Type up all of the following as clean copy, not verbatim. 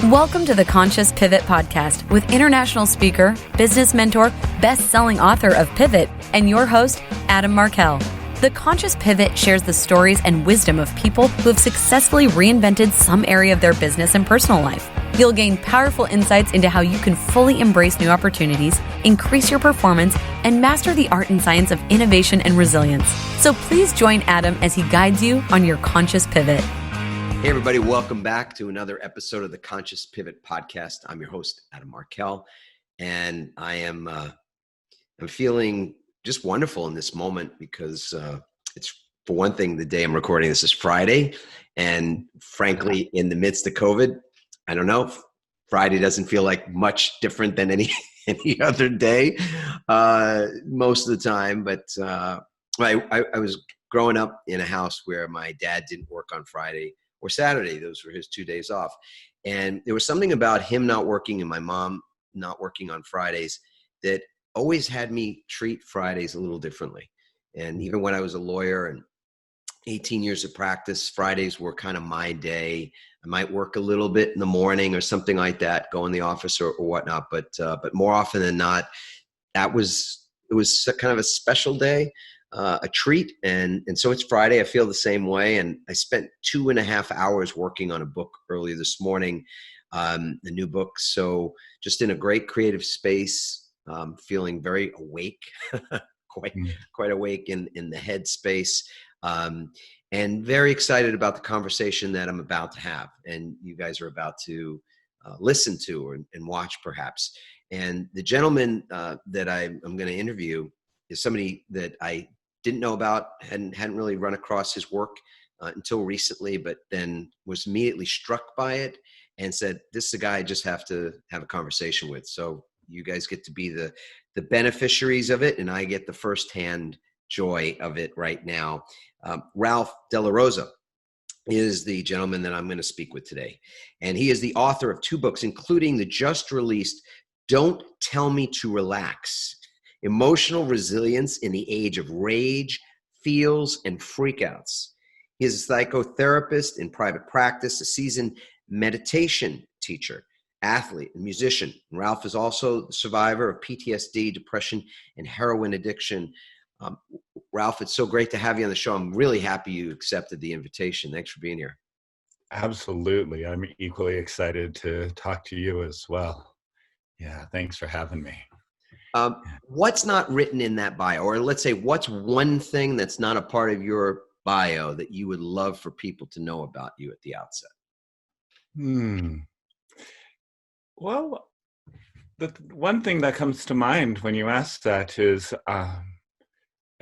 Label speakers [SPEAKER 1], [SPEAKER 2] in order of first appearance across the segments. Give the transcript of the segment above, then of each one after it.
[SPEAKER 1] Welcome to the Conscious Pivot Podcast with international speaker, business mentor, best-selling author of Pivot, and your host, Adam Markell. The Conscious Pivot shares the stories and wisdom of people who have successfully reinvented some area of their business and personal life. You'll gain powerful insights into how you can fully embrace new opportunities, increase your performance, and master the art and science of innovation and resilience. So please join Adam as he guides you on your conscious pivot.
[SPEAKER 2] Hey everybody, welcome back to another episode of the Conscious Pivot Podcast. I'm your host, Adam Markell, and I'm feeling just wonderful in this moment because it's, for one thing, the day I'm recording this is Friday, and frankly, in the midst of COVID, I don't know, Friday doesn't feel like much different than any other day most of the time, but I was growing up in a house where my dad didn't work on Friday or Saturday. Those were his 2 days off. And there was something about him not working and my mom not working on Fridays that always had me treat Fridays a little differently. And even when I was a lawyer and 18 years of practice, Fridays were kind of my day. I might work a little bit in the morning or something like that, go in the office or whatnot. But more often than not, it was kind of a special day. A treat. And so it's Friday. I feel the same way. And I spent 2.5 hours working on a book earlier this morning, the new book. So just in a great creative space, feeling very awake, quite awake in the head space, and very excited about the conversation that I'm about to have. And you guys are about to listen to and watch perhaps. And the gentleman that I'm going to interview is somebody that I didn't know about, hadn't really run across his work until recently, but then was immediately struck by it and said, this is a guy I just have to have a conversation with. So you guys get to be the beneficiaries of it, and I get the firsthand joy of it right now. Ralph De La Rosa is the gentleman that I'm going to speak with today. And he is the author of 2 books, including the just released Don't Tell Me to Relax: Emotional Resilience in the Age of Rage, Feels, and Freakouts. He is a psychotherapist in private practice, a seasoned meditation teacher, athlete, and musician. Ralph is also the survivor of PTSD, depression, and heroin addiction. Ralph, it's so great to have you on the show. I'm really happy you accepted the invitation. Thanks for being here.
[SPEAKER 3] Absolutely. I'm equally excited to talk to you as well. Yeah, thanks for having me.
[SPEAKER 2] What's not written in that bio? Or let's say, what's one thing that's not a part of your bio that you would love for people to know about you at the outset?
[SPEAKER 3] Well, the one thing that comes to mind when you ask that is, I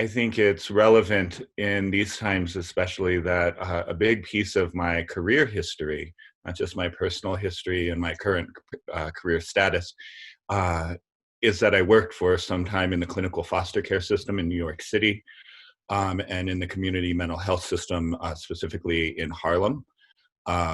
[SPEAKER 3] think it's relevant in these times, especially that a big piece of my career history, not just my personal history and my current career status, is that I worked for some time in the clinical foster care system in New York City, and in the community mental health system, specifically in Harlem,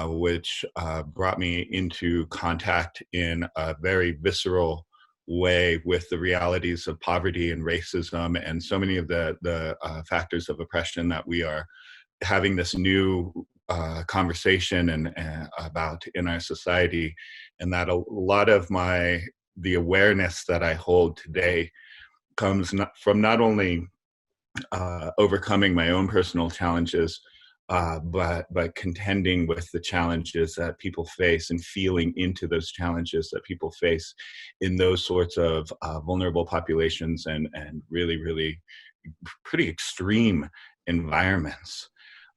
[SPEAKER 3] which brought me into contact in a very visceral way with the realities of poverty and racism and so many of the factors of oppression that we are having this new conversation and about in our society, and that a lot of the awareness that I hold today comes from not only overcoming my own personal challenges, but contending with the challenges that people face and feeling into those challenges that people face in those sorts of vulnerable populations and really, really pretty extreme environments.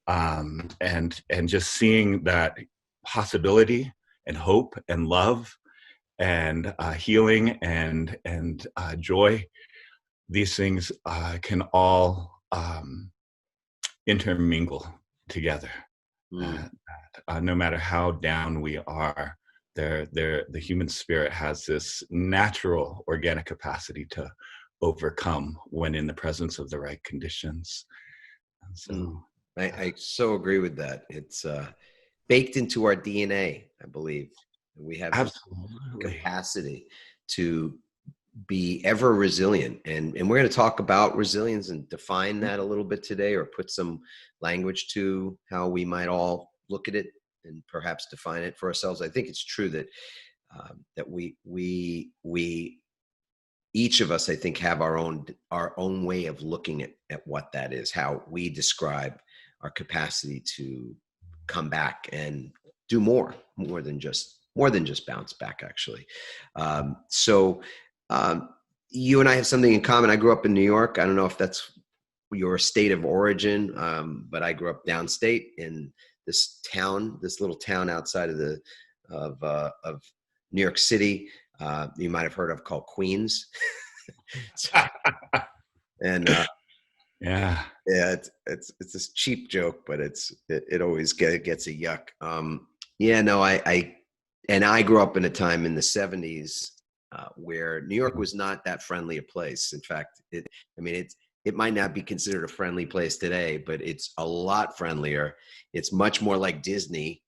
[SPEAKER 3] And just seeing that possibility and hope and love and healing and joy, these things can all intermingle together. No matter how down we are, the human spirit has this natural organic capacity to overcome when in the presence of the right conditions. And so,
[SPEAKER 2] I so agree with that. It's baked into our DNA, I believe. We have
[SPEAKER 3] absolutely
[SPEAKER 2] capacity to be ever resilient. And we're going to talk about resilience and define that a little bit today, or put some language to how we might all look at it and perhaps define it for ourselves. I think it's true that that we each of us, I think, have our own way of looking at what that is, how we describe our capacity to come back and do more than just bounce back, actually. So you and I have something in common. I grew up in New York. I don't know if that's your state of origin, but I grew up downstate in this little town outside of New York City. You might have heard of, called Queens. And
[SPEAKER 3] yeah,
[SPEAKER 2] it's this cheap joke, but it always gets a yuck. I grew up in a time in the 70s where New York was not that friendly a place. In fact, it might not be considered a friendly place today, but it's a lot friendlier. It's much more like Disney.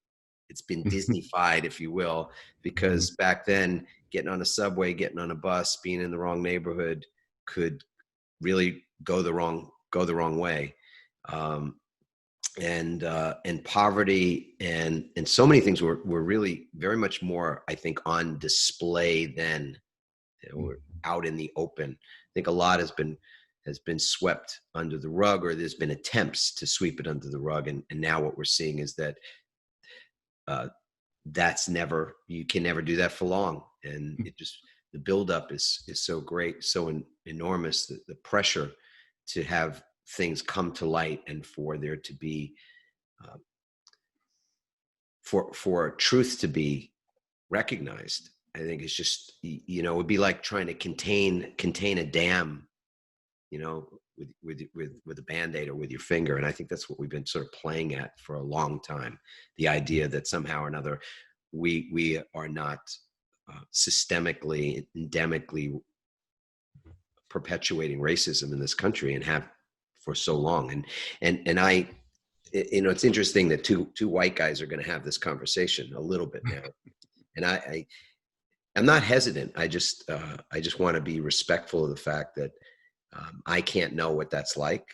[SPEAKER 2] It's been Disney-fied, if you will, because back then, getting on a subway, getting on a bus, being in the wrong neighborhood could really go the wrong way. And poverty and so many things were really very much more, I think, on display then. We're out in the open. I think a lot has been swept under the rug, or there's been attempts to sweep it under the rug. And now what we're seeing is that you can never do that for long. And the buildup is so great, so enormous, that the pressure to have things come to light and for there to be, for truth to be recognized, I think it's just, it would be like trying to contain a dam, with a Band-Aid or with your finger. And I think that's what we've been sort of playing at for a long time. The idea that somehow or another we are not systemically, endemically perpetuating racism in this country, and have for so long. And I, it's interesting that two white guys are going to have this conversation a little bit now. And I'm not hesitant. I just want to be respectful of the fact that I can't know what that's like.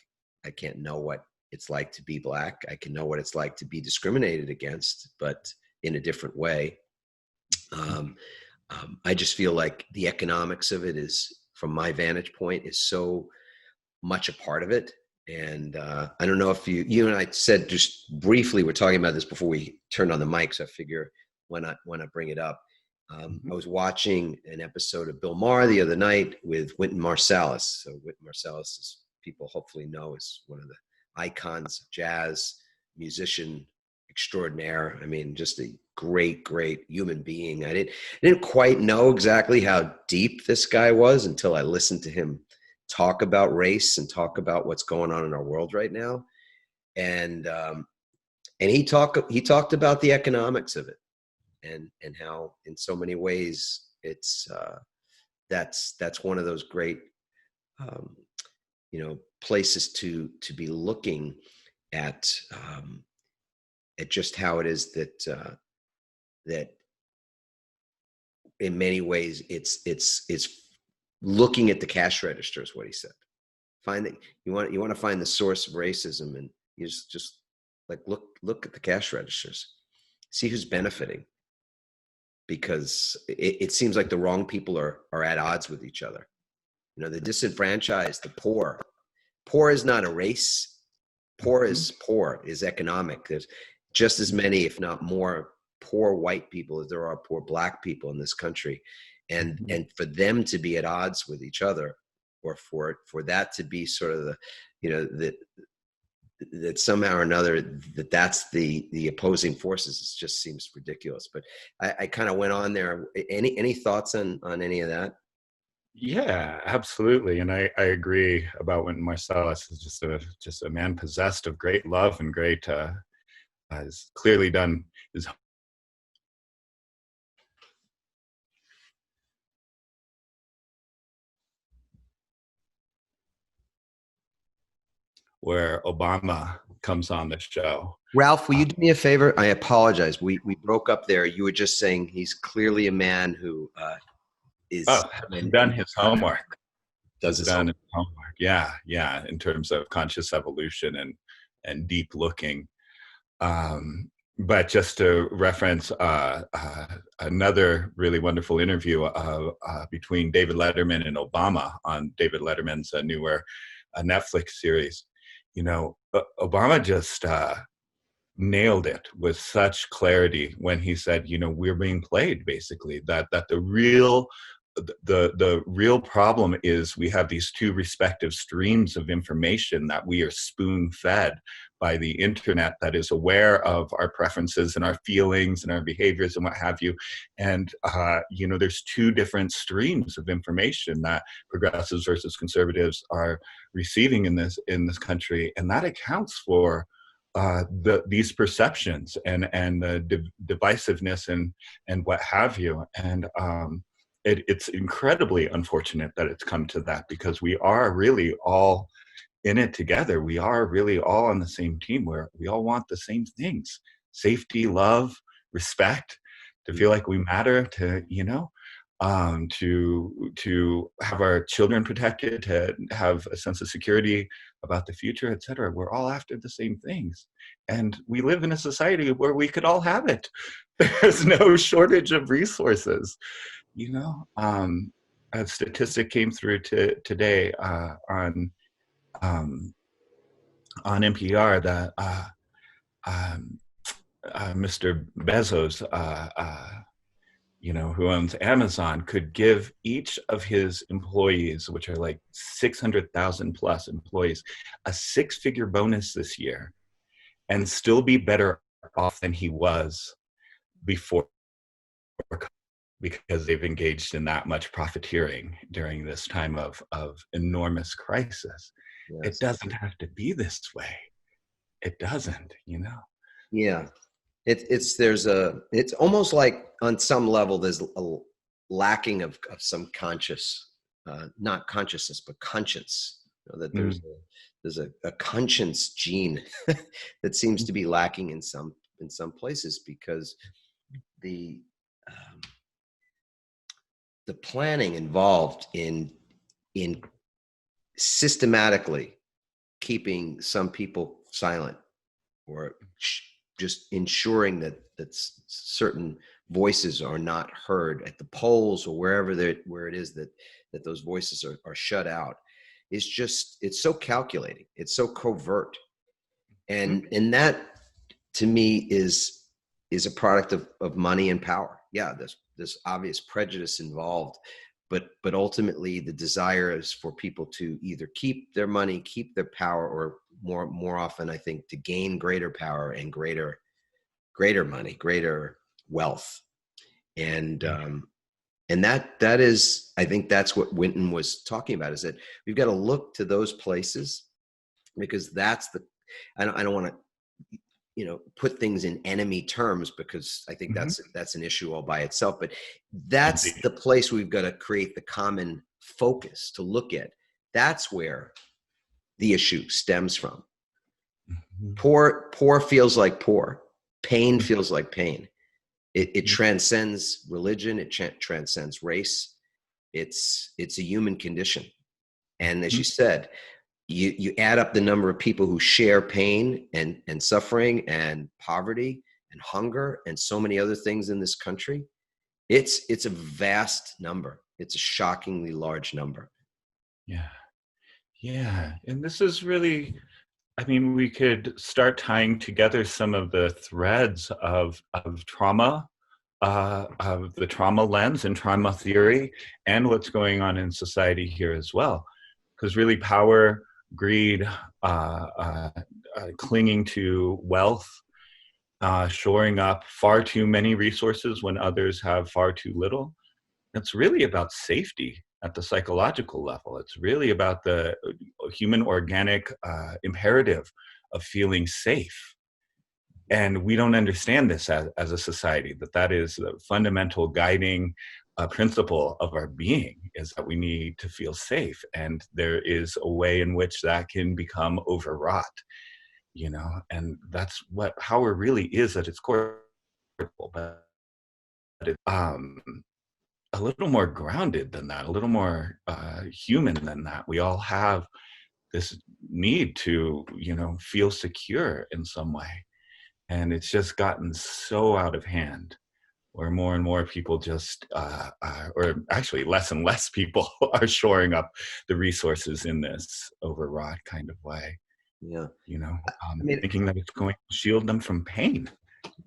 [SPEAKER 2] I can't know what it's like to be Black. I can know what it's like to be discriminated against, but in a different way. I just feel like the economics of it is, from my vantage point, is so much a part of it. And I don't know if you and I said just briefly, we're talking about this before we turned on the mic, so I figure why not bring it up. I was watching an episode of Bill Maher the other night with Wynton Marsalis. So Wynton Marsalis, as people hopefully know, is one of the icons of jazz, musician extraordinaire. I mean, just a great human being. I didn't quite know exactly how deep this guy was until I listened to him talk about race and talk about what's going on in our world right now. And he talked about the economics of it. And how in so many ways it's that's one of those great places to be looking at just how it is that in many ways it's looking at the cash register, is what he said. Find that you want to find the source of racism, and you just like look at the cash registers, see who's benefiting. Because it seems like the wrong people are at odds with each other. The disenfranchised, the poor. Poor is not a race. Poor is economic. There's just as many, if not more, poor white people as there are poor Black people in this country. And for them to be at odds with each other, or for that to be sort of that somehow or another that's the opposing forces, it just seems ridiculous. But I kind of went on there. Any thoughts on any of that?
[SPEAKER 3] Yeah, absolutely. And I agree about Wynton Marsalis is just a man possessed of great love and great has clearly done his where Obama comes on the show.
[SPEAKER 2] Ralph, will you do me a favor? I apologize. We broke up there. You were just saying he's clearly a man who is
[SPEAKER 3] done his homework.
[SPEAKER 2] Does his
[SPEAKER 3] homework. Yeah. In terms of conscious evolution and deep looking. but just to reference another really wonderful interview between David Letterman and Obama on David Letterman's newer Netflix series, Obama just nailed it with such clarity when he said, we're being played, basically, that the real problem is we have these two respective streams of information that we are spoon fed by the internet that is aware of our preferences and our feelings and our behaviors and what have you. And, there's two different streams of information that progressives versus conservatives are receiving in this country. And that accounts for these perceptions and the divisiveness and what have you. And it's incredibly unfortunate that it's come to that, because we are really all in it together. We are really all on the same team, where we all want the same things: safety, love, respect, to feel like we matter, to have our children protected, to have a sense of security about the future, etc. We're all after the same things, and we live in a society where we could all have it. There's no shortage of resources. A statistic came through today on NPR that Mr. Bezos, who owns Amazon, could give each of his employees, which are like 600,000 plus employees, a 6-figure bonus this year, and still be better off than he was before, because they've engaged in that much profiteering during this time of enormous crisis. Yes. It doesn't have to be this way. It doesn't,
[SPEAKER 2] Yeah. It's almost like on some level there's a lacking of some conscious, not consciousness, but conscience. That there's a conscience gene that seems to be lacking in some places, because the planning involved in systematically keeping some people silent, or just ensuring that certain voices are not heard at the polls or where it is that those voices are shut out, it's so calculating, it's so covert, and that to me is a product of money and power. Yeah, there's obvious prejudice involved, but ultimately the desire is for people to either keep their money, keep their power, or more often, I think, to gain greater power and greater money, greater wealth. And that is, I think that's what Winton was talking about, is that we've got to look to those places, because that's I don't want to put things in enemy terms, because I think that's an issue all by itself, but that's the place we've got to create the common focus to look at. That's where the issue stems from. Poor feels like poor. Pain feels like pain. It transcends religion. It transcends race. It's a human condition. And as you said, you add up the number of people who share pain and suffering and poverty and hunger and so many other things in this country. It's a vast number. It's a shockingly large number.
[SPEAKER 3] Yeah. And this is really, we could start tying together some of the threads of trauma, of the trauma lens and trauma theory, and what's going on in society here as well. Because really, power, greed, clinging to wealth, shoring up far too many resources when others have far too little. It's really about safety at the psychological level. It's really about the human organic imperative of feeling safe. And we don't understand this as a society, that is the fundamental guiding principle of our being, is that we need to feel safe. And there is a way in which that can become overwrought, and that's what power really is at its core. But a little more grounded than that, a little more human than that. We all have this need to, feel secure in some way. And it's just gotten so out of hand, where more and more people just, or actually less and less people are shoring up the resources in this overwrought kind of way,
[SPEAKER 2] Yeah. I mean,
[SPEAKER 3] thinking that it's going to shield them from pain.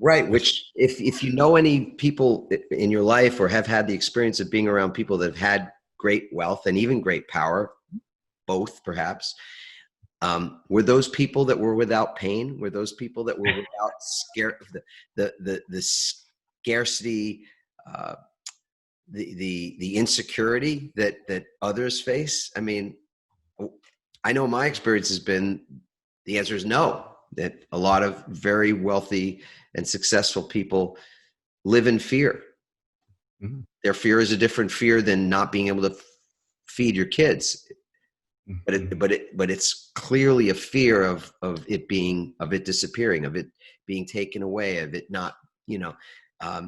[SPEAKER 2] right. Which, if you know any people in your life or have had the experience of being around people that have had great wealth and even great power, both perhaps, were those people that were without pain? Were those people that were without the scarcity, uh, the insecurity that others face? I mean, I know my experience has been the answer is no. That a lot of very wealthy and successful people live in fear.
[SPEAKER 3] Mm-hmm.
[SPEAKER 2] Their fear is a different fear than not being able to feed your kids.
[SPEAKER 3] Mm-hmm.
[SPEAKER 2] But it's clearly a fear of it disappearing, of it being taken away, of it not,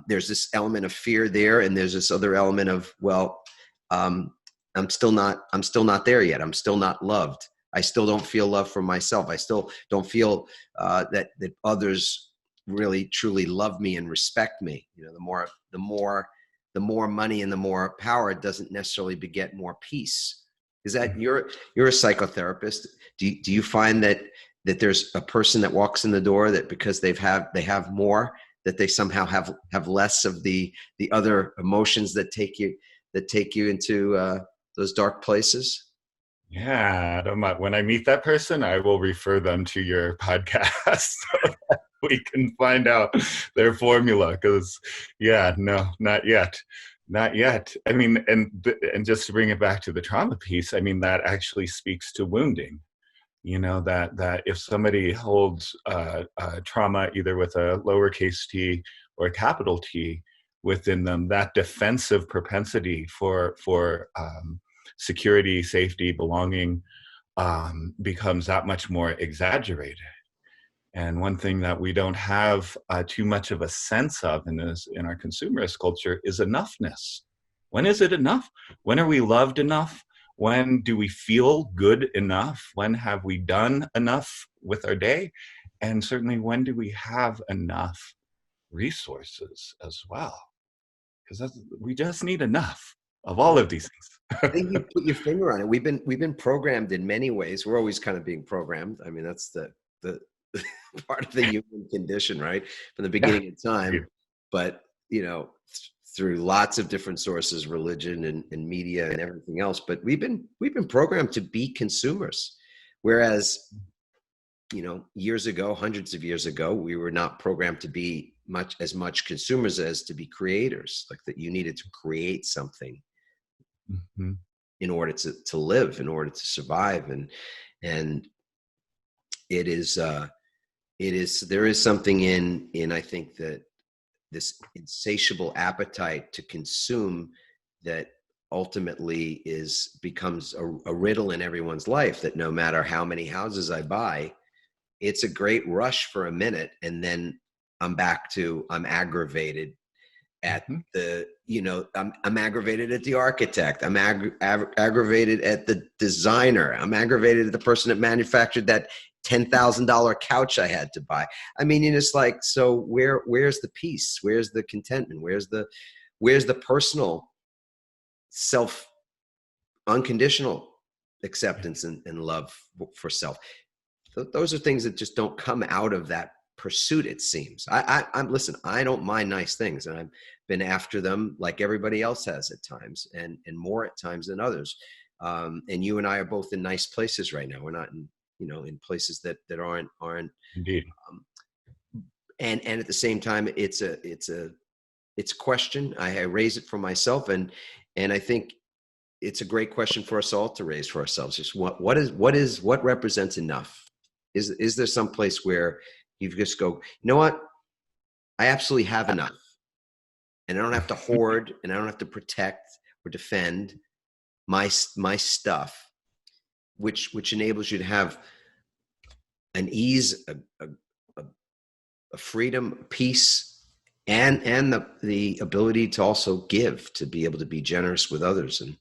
[SPEAKER 2] there's this element of fear there, and there's this other element of, well, I'm still not there yet. I'm still not loved. I still don't feel love for myself. I still don't feel that others really truly love me and respect me. The more money and the more power doesn't necessarily beget more peace. Is that you're a psychotherapist? Do you find that there's a person that walks in the door that because they have more, that they somehow have less of the other emotions that take you into those dark places?
[SPEAKER 3] Yeah, when I meet that person, I will refer them to your podcast so that we can find out their formula. Because, no, not yet. Not yet. I mean, and just to bring it back to the trauma piece, I mean, that actually speaks to wounding. That if somebody holds trauma either with a lowercase t or a capital T within them, that defensive propensity for security, safety, belonging becomes that much more exaggerated. And one thing that we don't have too much of a sense of in our consumerist culture is enoughness. When is it enough? When are we loved enough? When do we feel good enough? When have we done enough with our day? And certainly, when do we have enough resources as well? Because we just need enough of all of these things.
[SPEAKER 2] I think you put your finger on it. We've been programmed in many ways. We're always kind of being programmed. I mean, that's the part of the human condition, right? From the beginning of time. But, through lots of different sources, religion and media and everything else. But we've been programmed to be consumers. Whereas, years ago, hundreds of years ago, we were not programmed to be as much consumers as to be creators, like that you needed to create something in order to live, in order to survive. And there is something in I think that this insatiable appetite to consume that ultimately becomes a riddle in everyone's life, that no matter how many houses I buy, it's a great rush for a minute, and then I'm aggravated at I'm aggravated at the architect. I'm aggravated at the designer. I'm aggravated at the person that manufactured that $10,000 couch I had to buy. I mean, it's like, so where's the peace? Where's the contentment? Where's the personal unconditional acceptance and love for self? Those are things that just don't come out of that pursuit, it seems. Listen, I don't mind nice things, and I've been after them like everybody else has at times, and more at times than others. And you and I are both in nice places right now. We're not in places that aren't
[SPEAKER 3] indeed.
[SPEAKER 2] And at the same time, it's a question. I raise it for myself, and I think it's a great question for us all to raise for ourselves. Just what represents enough? Is there some place where you just go, you know what? I absolutely have enough, and I don't have to hoard, and I don't have to protect or defend my stuff, which enables you to have an ease, a freedom, peace, and the ability to also give, to be able to be generous with others, and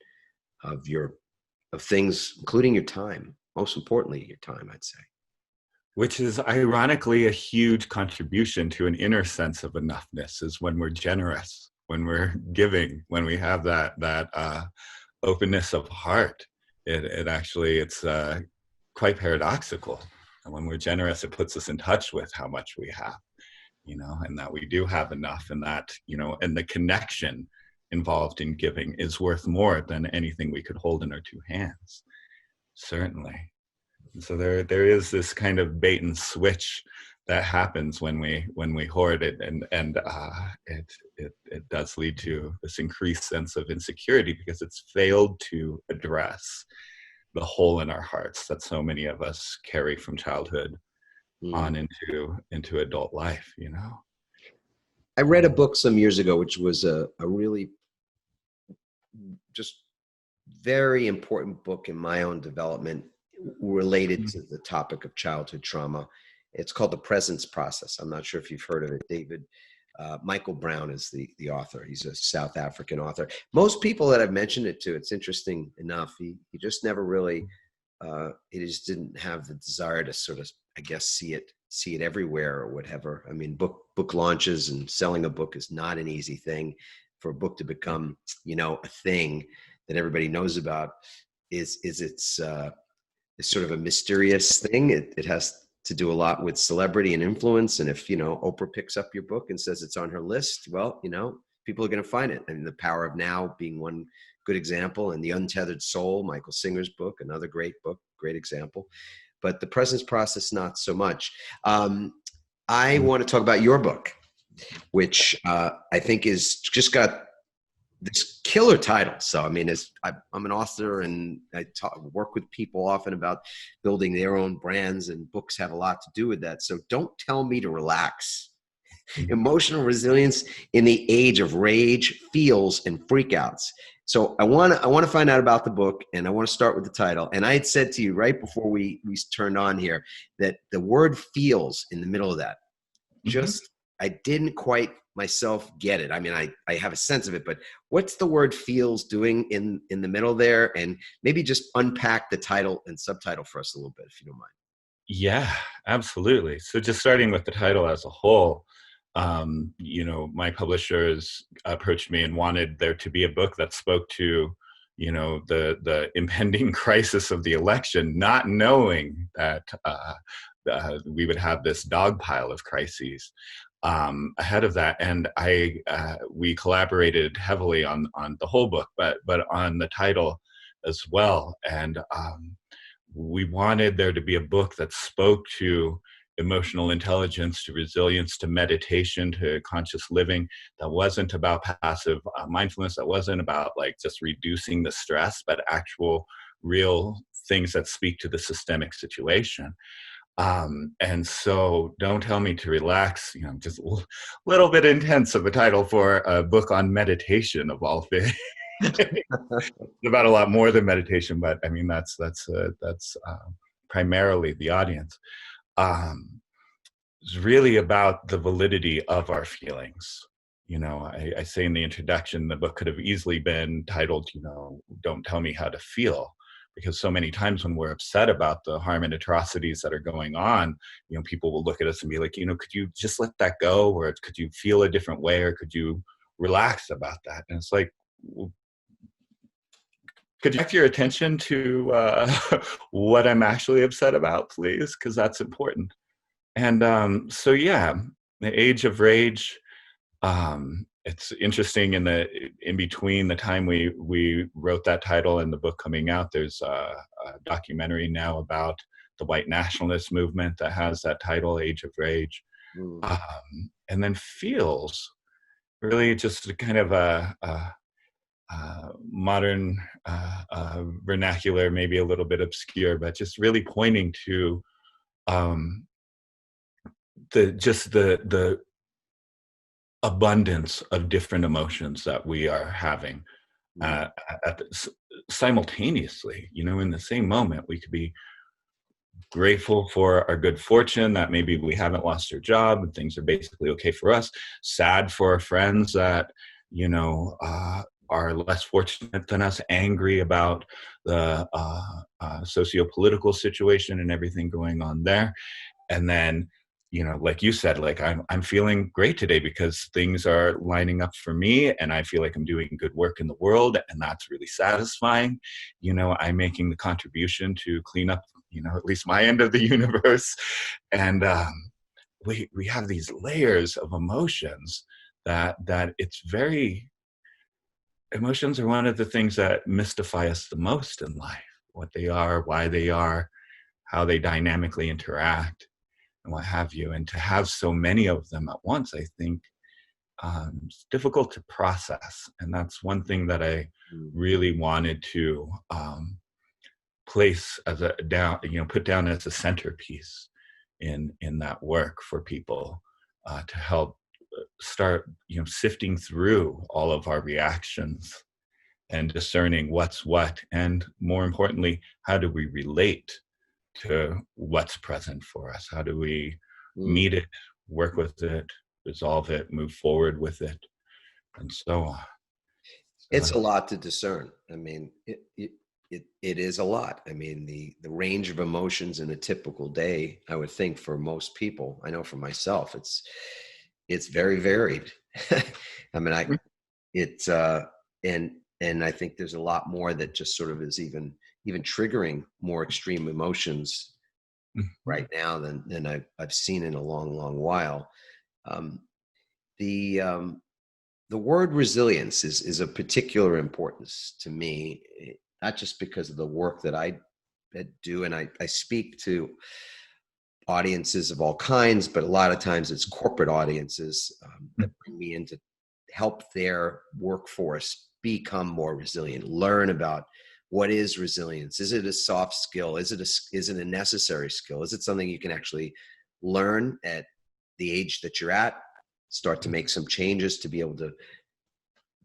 [SPEAKER 2] of things, including your time. Most importantly, your time, I'd say.
[SPEAKER 3] Which is ironically a huge contribution to an inner sense of enoughness, is when we're generous, when we're giving, when we have that openness of heart. It's quite paradoxical. And when we're generous, it puts us in touch with how much we have, and that we do have enough, and that, and the connection involved in giving is worth more than anything we could hold in our two hands. Certainly. So there is this kind of bait and switch that happens when we hoard it, and it does lead to this increased sense of insecurity, because it's failed to address the hole in our hearts that so many of us carry from childhood on into adult life.
[SPEAKER 2] I read a book some years ago, which was a really just very important book in my own development related to the topic of childhood trauma. It's called The Presence Process. I'm not sure if you've heard of it. Michael Brown is the author. He's a South African author. Most people that I've mentioned it to, it's interesting enough, he just never really, he just didn't have the desire to sort of, I guess, see it everywhere or whatever. I mean, book launches and selling a book is not an easy thing. For a book to become, a thing that everybody knows about it's sort of a mysterious thing. It has to do a lot with celebrity and influence. And if, Oprah picks up your book and says it's on her list, well, people are going to find it. And The Power of Now being one good example, and The Untethered Soul, Michael Singer's book, another great book, great example. But The Presence Process, not so much. I want to talk about your book, which I think is just got this killer title. So, I mean, I'm an author, and I work with people often about building their own brands, and books have a lot to do with that. So don't tell me to relax. Emotional resilience in the age of rage, feels, and freakouts. So I want to find out about the book, and I want to start with the title. And I had said to you right before we turned on here that the word feels in the middle of that, I didn't quite myself get it. I mean, I have a sense of it, but what's the word feels doing in the middle there? And maybe just unpack the title and subtitle for us a little bit, if you don't mind.
[SPEAKER 3] Yeah, absolutely. So just starting with the title as a whole, my publishers approached me and wanted there to be a book that spoke to, the impending crisis of the election, not knowing that we would have this dog pile of crises ahead of that. And we collaborated heavily on the whole book, but on the title as well. And we wanted there to be a book that spoke to emotional intelligence, to resilience, to meditation, to conscious living, that wasn't about passive mindfulness, that wasn't about like just reducing the stress, but actual real things that speak to the systemic situation. And so don't tell me to relax, just a little bit intense of a title for a book on meditation, of all things. It's about a lot more than meditation, but I mean, that's primarily the audience. It's really about the validity of our feelings. I say in the introduction, the book could have easily been titled, Don't Tell Me How to Feel, because so many times when we're upset about the harm and atrocities that are going on, people will look at us and be like, could you just let that go? Or could you feel a different way? Or could you relax about that? And it's like, could you direct your attention to what I'm actually upset about, please? Because that's important. And so, yeah, the age of rage, it's interesting in between the time we wrote that title and the book coming out, there's a documentary now about the white nationalist movement that has that title, Age of Rage. And then feels really just kind of a modern vernacular, maybe a little bit obscure, but just really pointing to the abundance of different emotions that we are having simultaneously. In the same moment, we could be grateful for our good fortune that maybe we haven't lost our job and things are basically okay for us, sad for our friends that are less fortunate than us, angry about the socio-political situation and everything going on there. And then, like you said, like I'm feeling great today because things are lining up for me and I feel like I'm doing good work in the world, and that's really satisfying. I'm making the contribution to clean up, at least my end of the universe. And we have these layers of emotions that it's very, emotions are one of the things that mystify us the most in life. What they are, why they are, how they dynamically interact, and what have you. And to have so many of them at once, I think it's difficult to process. And that's one thing that I really wanted to place as a down, put down as a centerpiece in that work for people, to help start, sifting through all of our reactions and discerning what's what, and more importantly, how do we relate to what's present for us? How do we meet it, work with it, resolve it, move forward with it, and so on?
[SPEAKER 2] It's a lot to discern. I mean, it is a lot. I mean, the range of emotions in a typical day, I would think for most people, I know for myself, it's very varied. I mean, it's and I think there's a lot more that just sort of is even triggering more extreme emotions right now than I've seen in a long, long while. The word resilience is of particular importance to me, not just because of the work that I do, and I speak to audiences of all kinds, but a lot of times it's corporate audiences that bring me in to help their workforce become more resilient, learn about what is resilience. Is it a soft skill? Is it a necessary skill? Is it something you can actually learn at the age that you're at, start to make some changes to be able to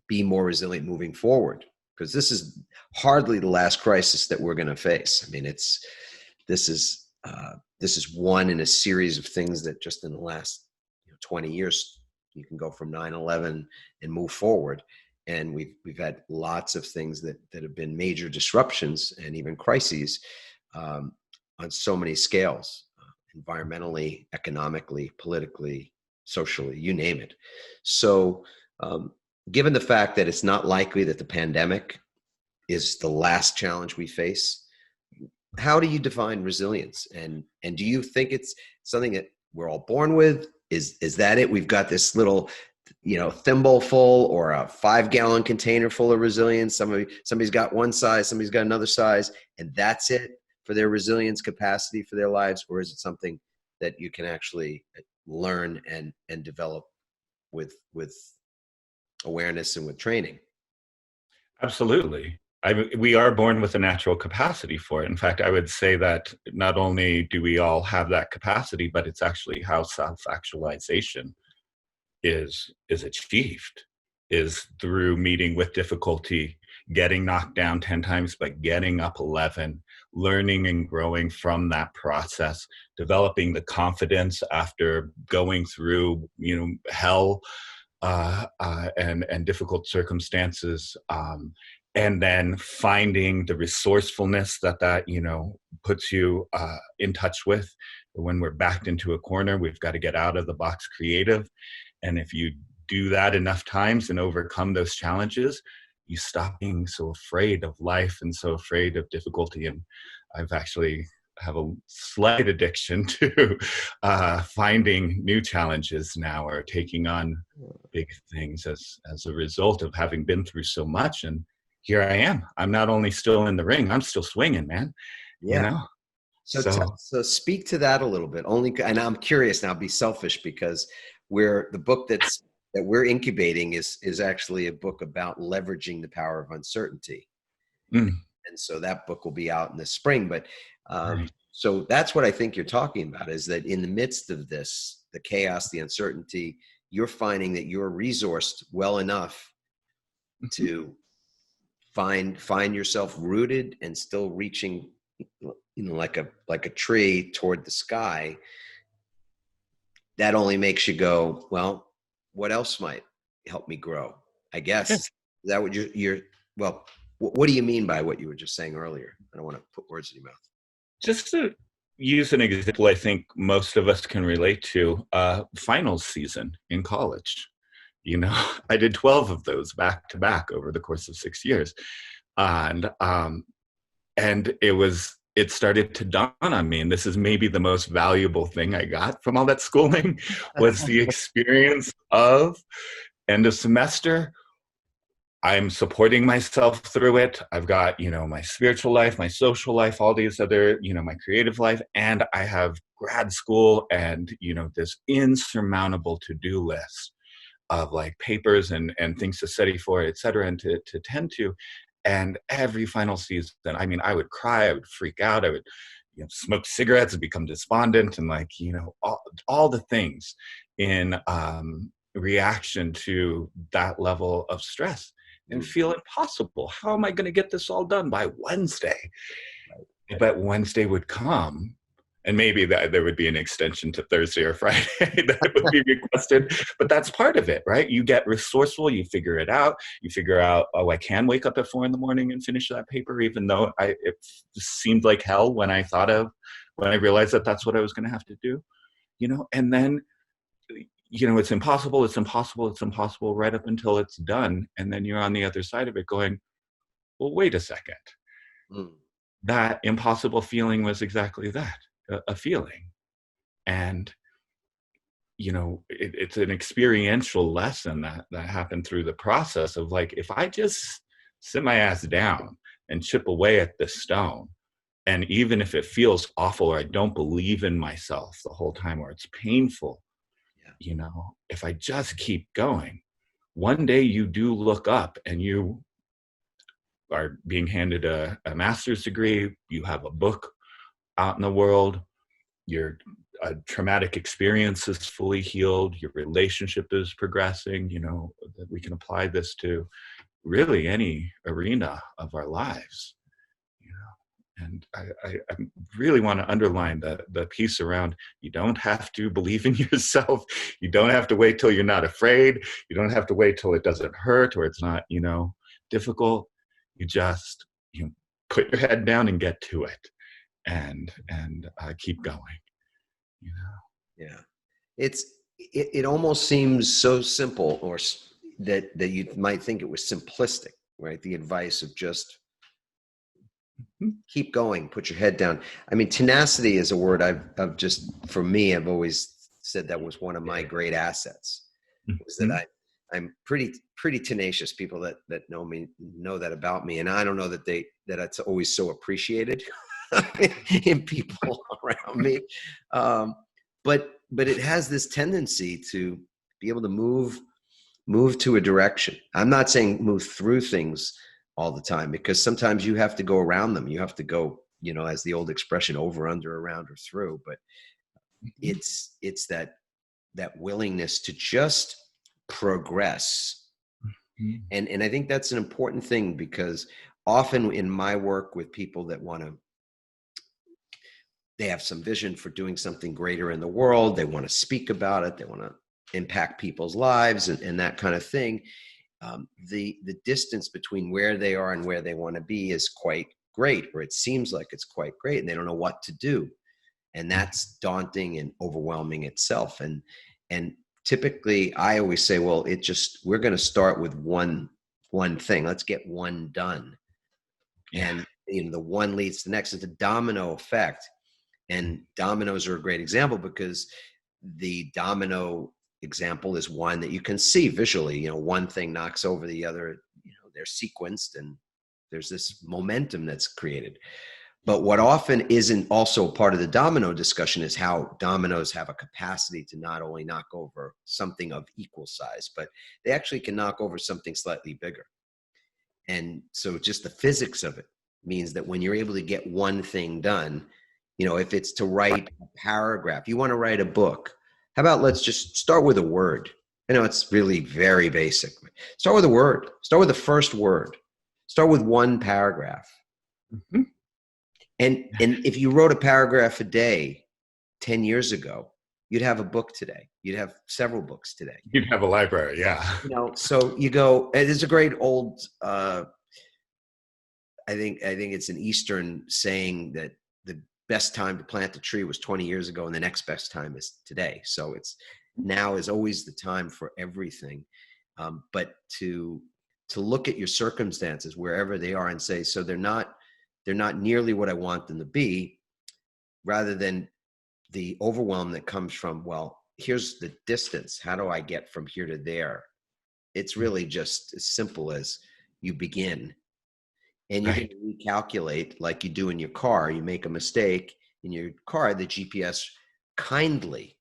[SPEAKER 2] be more resilient moving forward? Because this is hardly the last crisis that we're going to face. I mean, this is one in a series of things that just in the last 20 years, you can go from 9/11 and move forward. And we've had lots of things that have been major disruptions and even crises on so many scales, environmentally, economically, politically, socially, you name it. So given the fact that it's not likely that the pandemic is the last challenge we face, how do you define resilience? And do you think it's something that we're all born with? Is that it? We've got this little, thimble full or a 5-gallon container full of resilience. Somebody's got one size, somebody's got another size, and that's it for their resilience capacity for their lives? Or is it something that you can actually learn and develop with awareness and with training?
[SPEAKER 3] Absolutely. We are born with a natural capacity for it. In fact, I would say that not only do we all have that capacity, but it's actually how self-actualization is achieved, is through meeting with difficulty, getting knocked down 10 times, but getting up 11, learning and growing from that process, developing the confidence after going through, hell and difficult circumstances, and then finding the resourcefulness that puts you in touch with. When we're backed into a corner, we've got to get out of the box creative. And if you do that enough times and overcome those challenges, you stop being so afraid of life and so afraid of difficulty. And I've actually have a slight addiction to finding new challenges now, or taking on big things as a result of having been through so much. And here I am. I'm not only still in the ring, I'm still swinging, man.
[SPEAKER 2] Yeah. So speak to that a little bit. And I'm curious now, be selfish, because the book that we're incubating is actually a book about leveraging the power of uncertainty. And so that book will be out in the spring. But so that's what I think you're talking about, is that in the midst of this, the chaos, the uncertainty, you're finding that you're resourced well enough to find yourself rooted and still reaching, like a tree toward the sky. That only makes you go, well, what else might help me grow? I guess. Is that what what do you mean by what you were just saying earlier? I don't want to put words in your mouth.
[SPEAKER 3] Just use an example I think most of us can relate to, finals season in college. I did 12 of those back to back over the course of 6 years. And it started to dawn on me, and this is maybe the most valuable thing I got from all that schooling, was the experience of end of semester. I'm supporting myself through it. I've got, my spiritual life, my social life, all these other, my creative life, and I have grad school and, this insurmountable to-do list of like papers and things to study for, et cetera, and to tend to. And every final season, I would cry, I would freak out, I would smoke cigarettes and become despondent, and all the things in reaction to that level of stress, and feel impossible. How am I going to get this all done by Wednesday? But Wednesday would come, and maybe there would be an extension to Thursday or Friday that would be requested. But that's part of it, right? You get resourceful, you figure it out. You figure out, I can wake up at 4 a.m. and finish that paper, even though it seemed like hell when I realized that that's what I was going to have to do, and then, it's impossible right up until it's done. And then you're on the other side of it going, well, wait a second. That impossible feeling was exactly that. A feeling. And it's an experiential lesson that happened through the process of like, if I just sit my ass down and chip away at this stone, and even if it feels awful, or I don't believe in myself the whole time, or it's painful, if I just keep going, one day you do look up and you are being handed a master's degree, you have a book out in the world, your traumatic experience is fully healed, your relationship is progressing, we can apply this to really any arena of our lives, and I really want to underline the piece around, you don't have to believe in yourself, you don't have to wait till you're not afraid, you don't have to wait till it doesn't hurt or it's not, difficult. You just, put your head down and get to it. And keep going,
[SPEAKER 2] Yeah, it almost seems so simple, or that you might think it was simplistic, right? The advice of just keep going, put your head down. Tenacity is a word I've just, for me, I've always said that was one of my great assets. Was that I'm pretty tenacious. People that know me know that about me, and I don't know that that's always so appreciated in people around me. But it has this tendency to be able to move to a direction. I'm not saying move through things all the time, because sometimes you have to go around them. You have to go, as the old expression, over, under, around, or through. But it's that willingness to just progress. And I think that's an important thing, because often in my work with people that they have some vision for doing something greater in the world, they want to speak about it, they want to impact people's lives and that kind of thing. The distance between where they are and where they want to be is quite great, or it seems like it's quite great, and they don't know what to do. And that's daunting and overwhelming itself. And typically I always say, well, we're going to start with one thing. Let's get one done. And the one leads to the next. It's a domino effect. And dominoes are a great example, because the domino example is one that you can see visually. One thing knocks over the other, they're sequenced, and there's this momentum that's created. But what often isn't also part of the domino discussion is how dominoes have a capacity to not only knock over something of equal size, but they actually can knock over something slightly bigger. And so just the physics of it means that when you're able to get one thing done, if it's to write a paragraph, you want to write a book, how about let's just start with a word? It's really very basic. Start with a word. Start with the first word. Start with one paragraph. And if you wrote a paragraph a day 10 years ago, you'd have a book today. You'd have several books today.
[SPEAKER 3] You'd have a library, yeah.
[SPEAKER 2] So you go, there's a great old, I think it's an Eastern saying that best time to plant the tree was 20 years ago, and the next best time is today. So it's now is always the time for everything. But to look at your circumstances wherever they are and say, so they're not nearly what I want them to be, rather than the overwhelm that comes from, well, here's the distance. How do I get from here to there? It's really just as simple as you begin, and you're going to recalculate like you do in your car. You make a mistake in your car, the GPS kindly,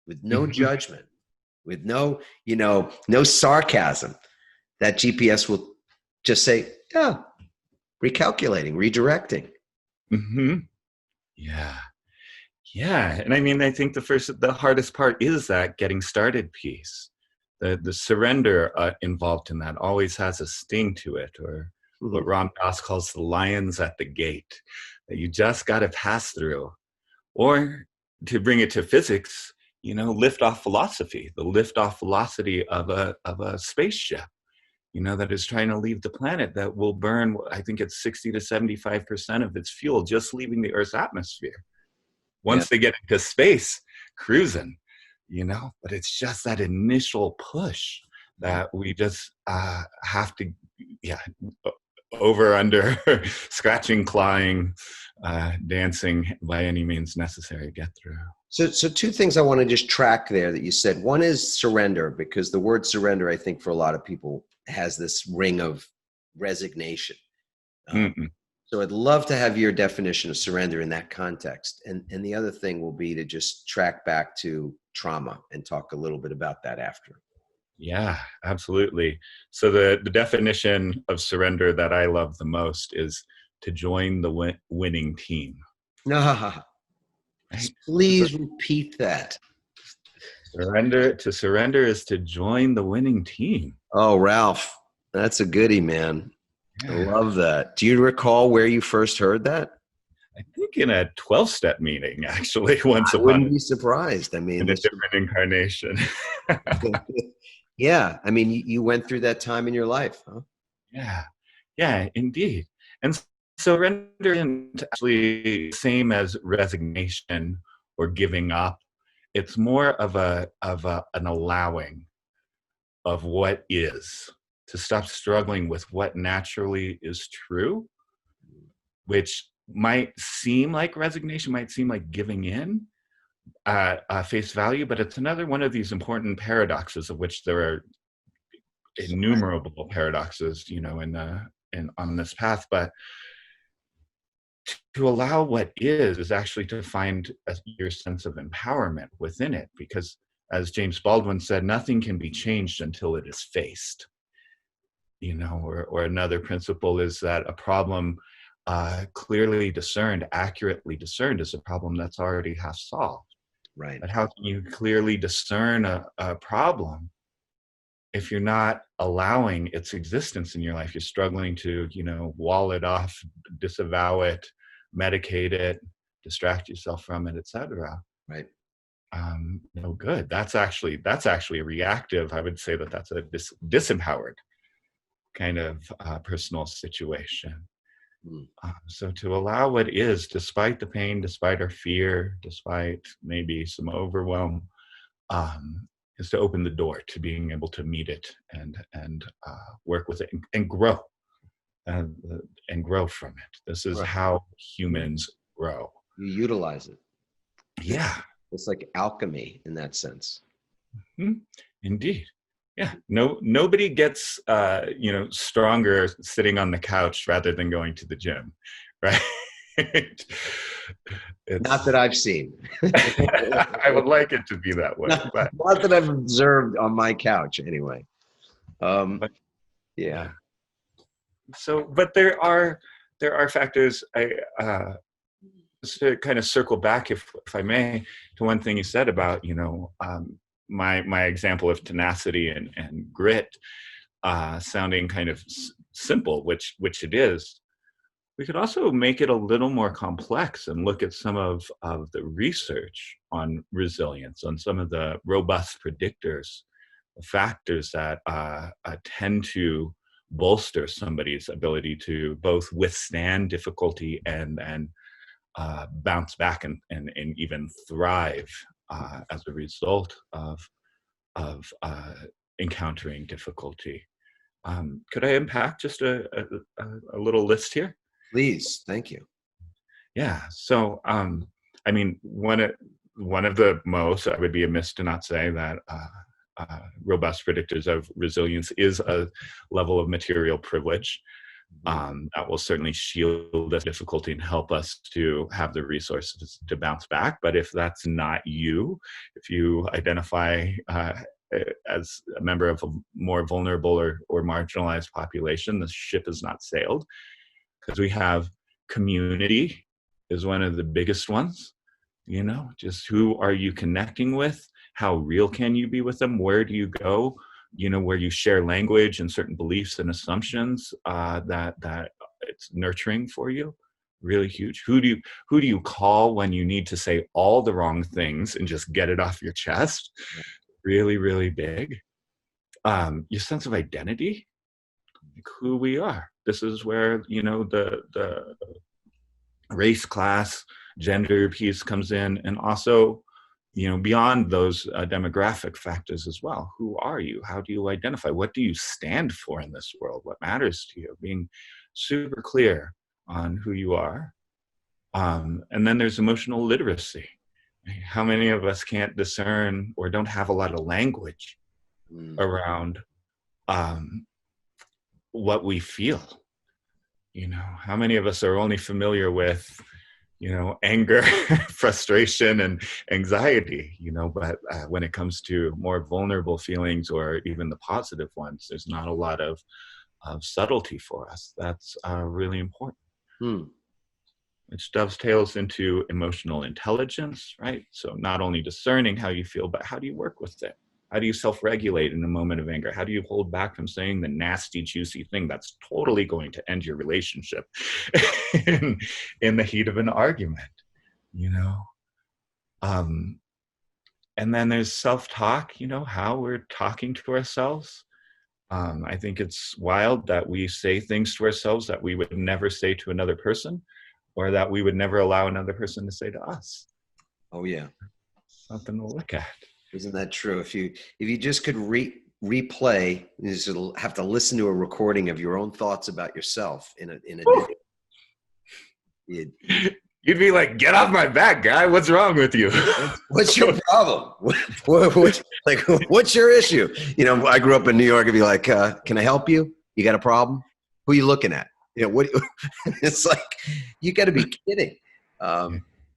[SPEAKER 2] with no judgment, with no sarcasm, that GPS will just say, yeah, recalculating, redirecting.
[SPEAKER 3] Mm-hmm. Yeah. Yeah. And I mean, I think the hardest part is that getting started piece. The surrender involved in that always has a sting to it, or what Ram Dass calls the lions at the gate, that you just got to pass through. Or to bring it to physics, liftoff velocity, the liftoff velocity of a spaceship, that is trying to leave the planet, that will burn, I think it's 60 to 75% of its fuel just leaving the Earth's atmosphere. Once they get into space, cruising, but it's just that initial push that we just have to, over, under, scratching, clawing, dancing by any means necessary to get through.
[SPEAKER 2] So two things I want to just track there that you said. One is surrender, because the word surrender, I think for a lot of people, has this ring of resignation. So I'd love to have your definition of surrender in that context. And the other thing will be to just track back to trauma and talk a little bit about that after.
[SPEAKER 3] Yeah, absolutely. So the definition of surrender that I love the most is to join the winning team.
[SPEAKER 2] Right? Please repeat that.
[SPEAKER 3] To surrender is to join the winning team.
[SPEAKER 2] Oh, Ralph, that's a goodie, man. Yeah. I love that. Do you recall where you first heard that?
[SPEAKER 3] I think in a 12-step meeting, actually, once
[SPEAKER 2] I wouldn't be surprised. I mean,
[SPEAKER 3] in a different incarnation.
[SPEAKER 2] Yeah. I mean, you went through that time in your life, huh?
[SPEAKER 3] Yeah, indeed. And surrender isn't actually the same as resignation or giving up. It's more of an allowing of what is, to stop struggling with what naturally is true, which might seem like resignation, might seem like giving in face value, but it's another one of these important paradoxes, of which there are innumerable paradoxes, on this path. But to allow what is actually to find your sense of empowerment within it, because as James Baldwin said, nothing can be changed until it is faced. Or another principle is that a problem clearly discerned, accurately discerned, is a problem that's already half solved.
[SPEAKER 2] Right.
[SPEAKER 3] But how can you clearly discern a problem if you're not allowing its existence in your life? You're struggling to, wall it off, disavow it, medicate it, distract yourself from it, etc.
[SPEAKER 2] Right.
[SPEAKER 3] No good. That's actually a reactive. I would say that's a disempowered kind of personal situation. So to allow what is, despite the pain, despite our fear, despite maybe some overwhelm, is to open the door to being able to meet it and work with it and grow, and grow from it. This is how humans grow.
[SPEAKER 2] You utilize it.
[SPEAKER 3] Yeah.
[SPEAKER 2] It's like alchemy in that sense.
[SPEAKER 3] Indeed. Yeah. Nobody gets, stronger sitting on the couch rather than going to the gym, right?
[SPEAKER 2] Not that I've seen.
[SPEAKER 3] I would like it to be that way.
[SPEAKER 2] Not that I've observed on my couch, anyway. Yeah.
[SPEAKER 3] So, but there are factors. To kind of circle back, if I may, to one thing you said about my example of tenacity and grit, sounding kind of simple, which it is. We could also make it a little more complex and look at some of the research on resilience, on some of the robust predictors, factors that tend to bolster somebody's ability to both withstand difficulty and bounce back and even thrive as a result of encountering difficulty. Could I unpack just a little list here?
[SPEAKER 2] Please, thank you.
[SPEAKER 3] Yeah. So, I mean, one of the most, I would be amiss to not say that robust predictors of resilience is a level of material privilege. That will certainly shield us difficulty and help us to have the resources to bounce back. But if that's not you, if you identify as a member of a more vulnerable or marginalized population, the ship has not sailed, because we have community is one of the biggest ones. Just who are you connecting with? How real can you be with them? Where do you go? Where you share language and certain beliefs and assumptions that it's nurturing for you. Really huge. Who do you call when you need to say all the wrong things and just get it off your chest? Really, really big. Your sense of identity, like who we are. This is where the race, class, gender piece comes in, and also beyond those demographic factors as well. Who are you? How do you identify? What do you stand for in this world? What matters to you? Being super clear on who you are. And then there's emotional literacy. How many of us can't discern or don't have a lot of language around what we feel? How many of us are only familiar with anger, frustration, and anxiety, but when it comes to more vulnerable feelings or even the positive ones, there's not a lot of subtlety for us. That's really important. Which dovetails into emotional intelligence, right? So not only discerning how you feel, but how do you work with it? How do you self-regulate in a moment of anger? How do you hold back from saying the nasty, juicy thing that's totally going to end your relationship in the heat of an argument, And then there's self-talk, how we're talking to ourselves. I think it's wild that we say things to ourselves that we would never say to another person, or that we would never allow another person to say to us.
[SPEAKER 2] Oh, yeah.
[SPEAKER 3] Something to look at.
[SPEAKER 2] Isn't that true? If you just could replay, you just have to listen to a recording of your own thoughts about yourself in a day.
[SPEAKER 3] You'd be like, get off my back, guy. What's wrong with you?
[SPEAKER 2] What's your problem? What's your issue? I grew up in New York. I'd be like, can I help you? You got a problem? Who are you looking at? What? It's like, you got to be kidding.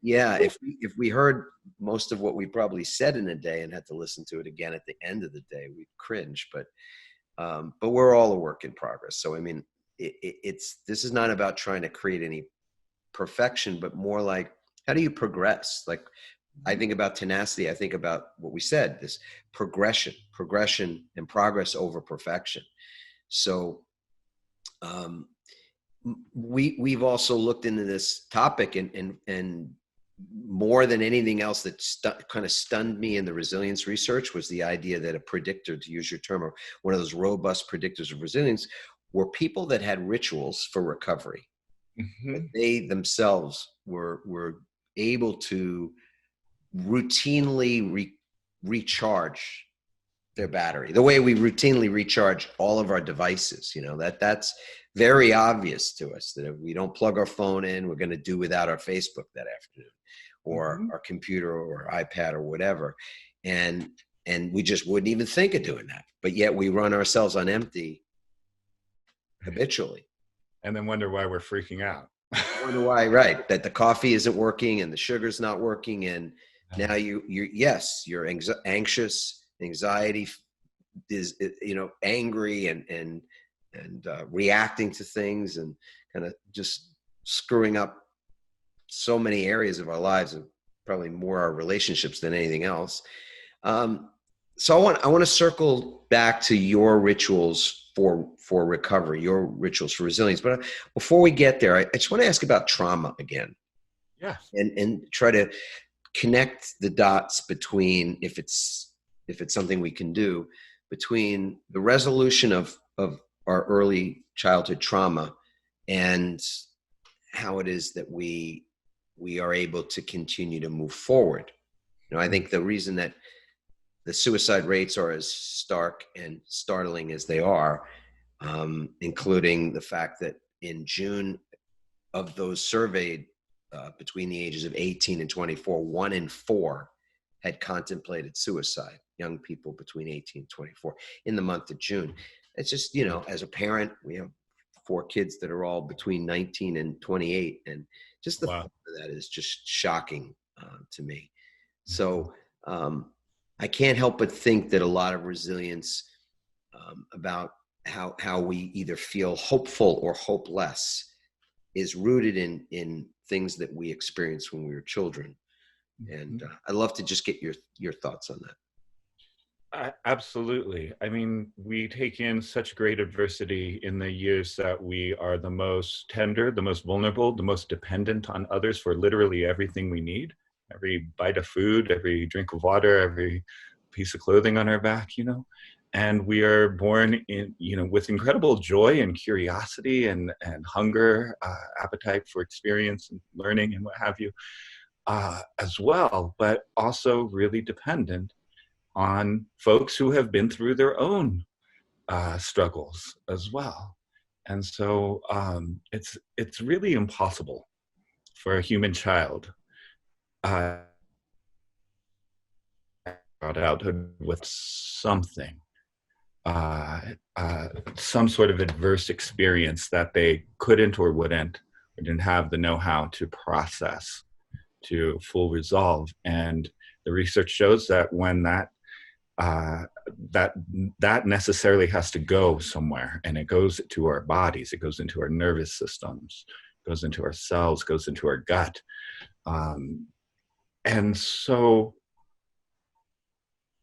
[SPEAKER 2] Yeah, if we heard most of what we probably said in a day and had to listen to it again at the end of the day, we'd cringe. But we're all a work in progress. So I mean, this is not about trying to create any perfection, but more like, how do you progress? Like, I think about tenacity. I think about what we said: this progression, and progress over perfection. So we've also looked into this topic, and more than anything else that kind of stunned me in the resilience research was the idea that a predictor, to use your term, or one of those robust predictors of resilience, were people that had rituals for recovery. That they themselves were able to routinely recharge their battery, the way we routinely recharge all of our devices. That's very obvious to us, that if we don't plug our phone in, we're going to do without our Facebook that afternoon, or our computer or iPad or whatever. And we just wouldn't even think of doing that. But yet we run ourselves on empty habitually.
[SPEAKER 3] And then wonder why we're freaking out.
[SPEAKER 2] Wonder why, right? That the coffee isn't working and the sugar's not working. And now you're anxious, anxiety is, angry and reacting to things, and kind of just screwing up so many areas of our lives, and probably more our relationships than anything else. So I want to circle back to your rituals for recovery, your rituals for resilience. But before we get there, I just want to ask about trauma again.
[SPEAKER 3] Yeah.
[SPEAKER 2] And try to connect the dots between, if it's something we can do, between the resolution of our early childhood trauma and how it is that we we are able to continue to move forward. I think the reason that the suicide rates are as stark and startling as they are, including the fact that in June, of those surveyed between the ages of 18 and 24, 1 in 4 had contemplated suicide, young people between 18 and 24, in the month of June. It's just, as a parent, we have 4 kids that are all between 19 and 28. And just the thought of that is just shocking to me. So I can't help but think that a lot of resilience about how we either feel hopeful or hopeless is rooted in things that we experienced when we were children. And I'd love to just get your thoughts on that.
[SPEAKER 3] Absolutely. I mean, we take in such great adversity in the years that we are the most tender, the most vulnerable, the most dependent on others for literally everything we need. Every bite of food, every drink of water, every piece of clothing on our back, And we are born in, with incredible joy and curiosity and hunger, appetite for experience and learning and what have you, as well, but also really dependent on folks who have been through their own struggles as well. And so it's really impossible for a human child out with something, some sort of adverse experience that they couldn't or wouldn't, or didn't have the know-how to process to full resolve. And the research shows that when that necessarily has to go somewhere, and it goes to our bodies, it goes into our nervous systems, goes into our cells, goes into our gut. And so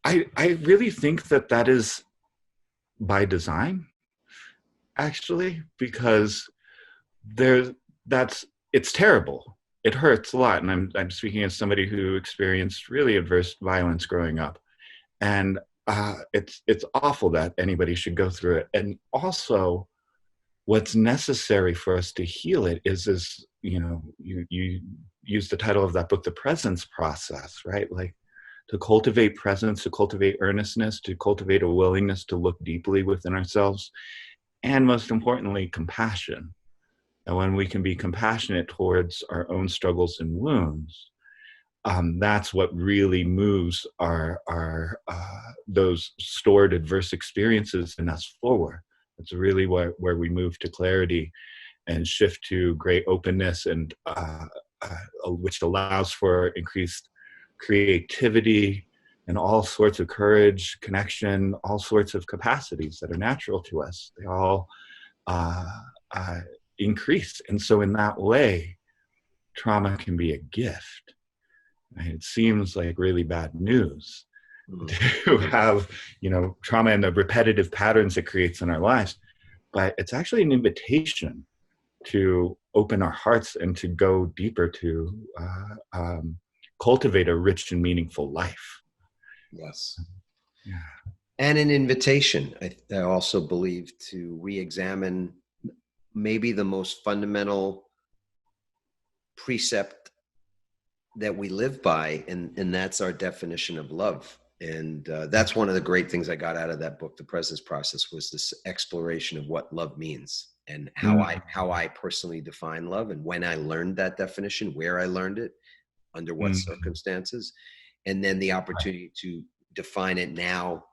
[SPEAKER 3] I really think that is by design, actually, because it's terrible. It hurts a lot. And I'm speaking as somebody who experienced really adverse violence growing up. And it's awful that anybody should go through it. And also, what's necessary for us to heal it is you use the title of that book, The Presence Process, right? Like, to cultivate presence, to cultivate earnestness, to cultivate a willingness to look deeply within ourselves, and most importantly, compassion. And when we can be compassionate towards our own struggles and wounds, that's what really moves our those stored adverse experiences in us forward. It's really where we move to clarity and shift to great openness, and which allows for increased creativity and all sorts of courage, connection, all sorts of capacities that are natural to us. They all increase. And so in that way, trauma can be a gift. Right? It seems like really bad news to have, trauma and the repetitive patterns it creates in our lives, but it's actually an invitation to open our hearts and to go deeper, to cultivate a rich and meaningful life.
[SPEAKER 2] Yes.
[SPEAKER 3] Yeah.
[SPEAKER 2] And an invitation, I also believe, to re-examine maybe the most fundamental precept that we live by, and that's our definition of love. And that's one of the great things I got out of that book, The Presence Process, was this exploration of what love means, and how I personally define love, and when I learned that definition, where I learned it, under what circumstances, and then the opportunity to define it now